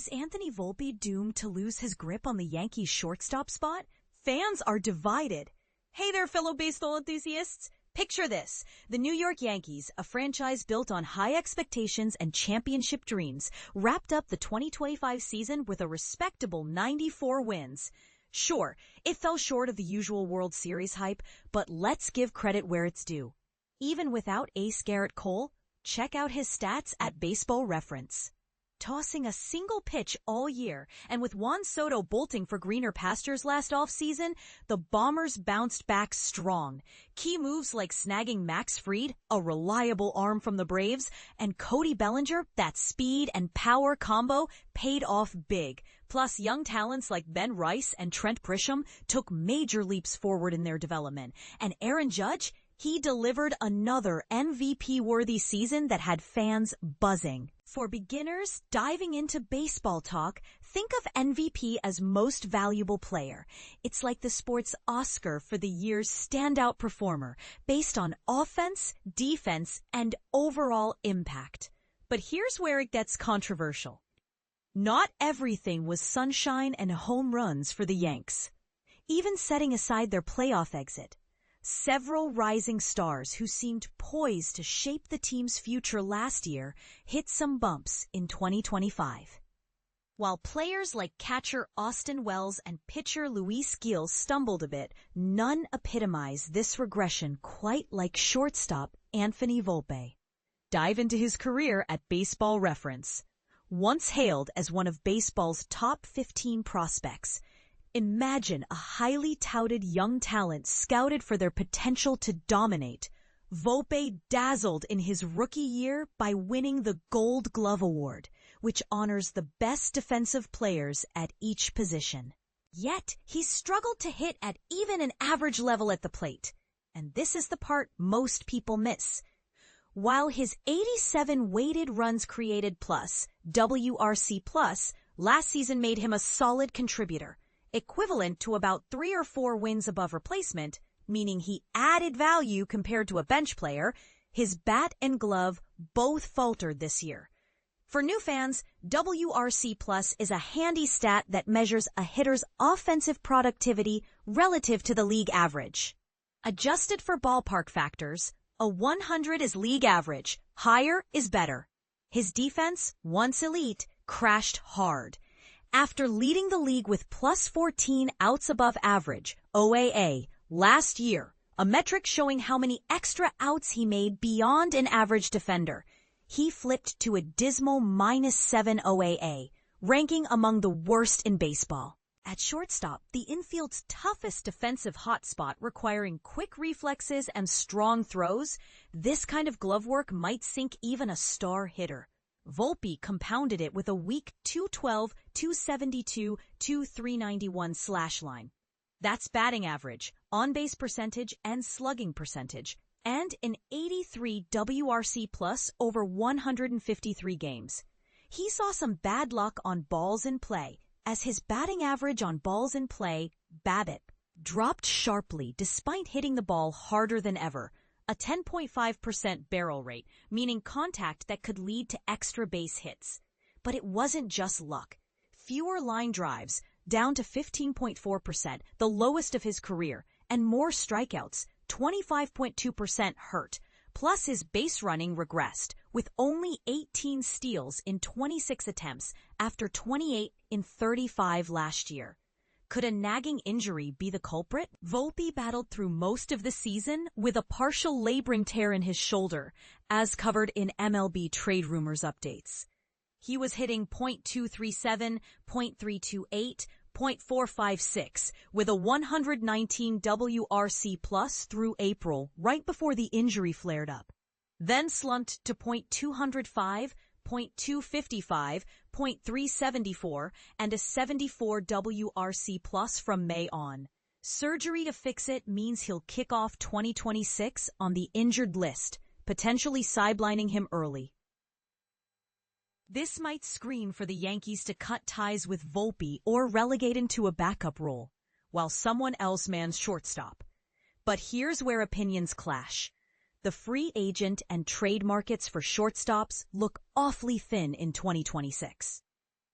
Is Anthony Volpe doomed to lose his grip on the Yankees shortstop spot? Fans are divided. Hey there, fellow baseball enthusiasts. Picture this. The New York Yankees, a franchise built on high expectations and championship dreams, wrapped up the 2025 season with a respectable 94 wins. Sure, it fell short of the usual World Series hype, but let's give credit where it's due. Even without Ace Garrett Cole, check out his stats at Baseball Reference. Tossing a single pitch all year, and with Juan Soto bolting for greener pastures last offseason, the Bombers bounced back strong. Key moves like snagging Max Fried, a reliable arm from the Braves, and Cody Bellinger, that speed and power combo, paid off big. Plus, young talents like Ben Rice and Trent Grisham took major leaps forward in their development. And Aaron Judge, he delivered another MVP-worthy season that had fans buzzing. For beginners diving into baseball talk, think of MVP as most valuable player. It's like the sport's Oscar for the year's standout performer, based on offense, defense, and overall impact. But here's where it gets controversial. Not everything was sunshine and home runs for the Yanks. Even setting aside their playoff exit, several rising stars who seemed poised to shape the team's future last year hit some bumps in 2025. While players like catcher Austin Wells and pitcher Luis Gil stumbled a bit, none epitomize this regression quite like shortstop Anthony Volpe. Dive into his career at Baseball Reference. Once hailed as one of baseball's top 15 prospects, imagine a highly touted young talent scouted for their potential to dominate. Volpe dazzled in his rookie year by winning the Gold Glove Award, which honors the best defensive players at each position. Yet, he struggled to hit at even an average level at the plate. And this is the part most people miss. While his 87 weighted runs created plus, WRC plus, last season made him a solid contributor, equivalent to about 3 or 4 wins above replacement, meaning he added value compared to a bench player, his bat and glove both faltered this year. For new fans, WRC Plus is a handy stat that measures a hitter's offensive productivity relative to the league average. Adjusted for ballpark factors, a 100 is league average, higher is better. His defense, once elite, crashed hard. After leading the league with plus 14 outs above average, OAA, last year, a metric showing how many extra outs he made beyond an average defender, he flipped to a dismal minus 7 OAA, ranking among the worst in baseball. At shortstop, the infield's toughest defensive hotspot requiring quick reflexes and strong throws, this kind of glove work might sink even a star hitter. Volpe compounded it with a weak 212, 272, 391 slash line. That's batting average, on-base percentage, and slugging percentage, and an 83 WRC plus over 153 games. He saw some bad luck on balls in play, as his batting average on balls in play, BABIP, dropped sharply despite hitting the ball harder than ever. A 10.5% barrel rate, meaning contact that could lead to extra base hits. But it wasn't just luck. Fewer line drives, down to 15.4%, the lowest of his career, and more strikeouts, 25.2% hurt. Plus his base running regressed, with only 18 steals in 26 attempts after 28 in 35 last year. Could a nagging injury be the culprit? Volpe battled through most of the season with a partial labrum tear in his shoulder, as covered in MLB trade rumors updates. He was hitting .237, .328, .456 with a 119 WRC plus through April, right before the injury flared up. Then slumped to .205, .255, .374, and a 74 WRC plus from May on. Surgery to fix it means he'll kick off 2026 on the injured list, potentially sidelining him early. This might scream for the Yankees to cut ties with Volpe or relegate him to a backup role, while someone else mans shortstop. But here's where opinions clash. The free agent and trade markets for shortstops look awfully thin in 2026.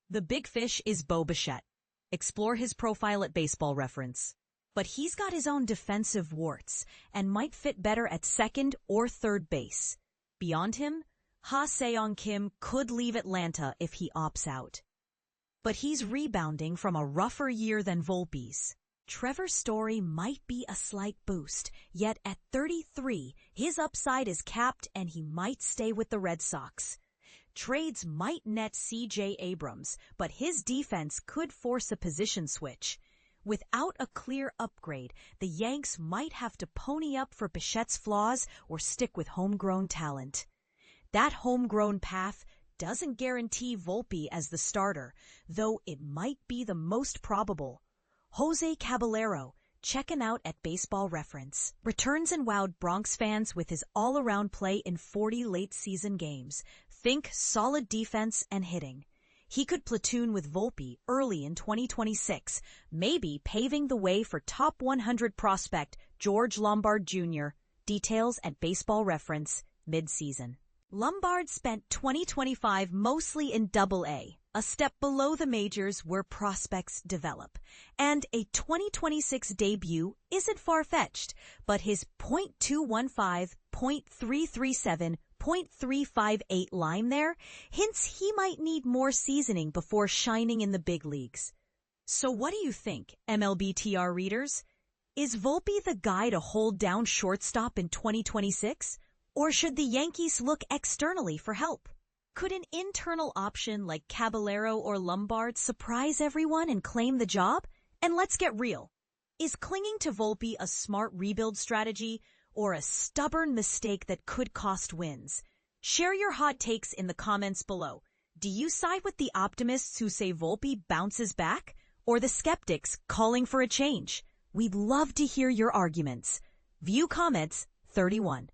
The big fish is Bo Bichette. Explore his profile at Baseball Reference. But he's got his own defensive warts and might fit better at second or third base. Beyond him, Ha-Seong Kim could leave Atlanta if he opts out. But he's rebounding from a rougher year than Volpe's. Trevor Story might be a slight boost, yet at 33, his upside is capped and he might stay with the Red Sox. Trades might net C.J. Abrams, but his defense could force a position switch. Without a clear upgrade, the Yanks might have to pony up for Bichette's flaws or stick with homegrown talent. That homegrown path doesn't guarantee Volpe as the starter, though it might be the most probable. Jose Caballero, checking out at Baseball Reference, returns and wowed Bronx fans with his all-around play in 40 late-season games. Think solid defense and hitting. He could platoon with Volpe early in 2026, maybe paving the way for top 100 prospect George Lombard Jr. Details at Baseball Reference, mid-season. Lombard spent 2025 mostly in Double-A, a step below the majors where prospects develop. And a 2026 debut isn't far-fetched, but his .215, .337, .358 line there hints he might need more seasoning before shining in the big leagues. So what do you think, MLBTR readers? Is Volpe the guy to hold down shortstop in 2026? Or should the Yankees look externally for help? Could an internal option like Caballero or Lombard surprise everyone and claim the job? And let's get real. Is clinging to Volpe a smart rebuild strategy or a stubborn mistake that could cost wins? Share your hot takes in the comments below. Do you side with the optimists who say Volpe bounces back or the skeptics calling for a change? We'd love to hear your arguments. View comments 31.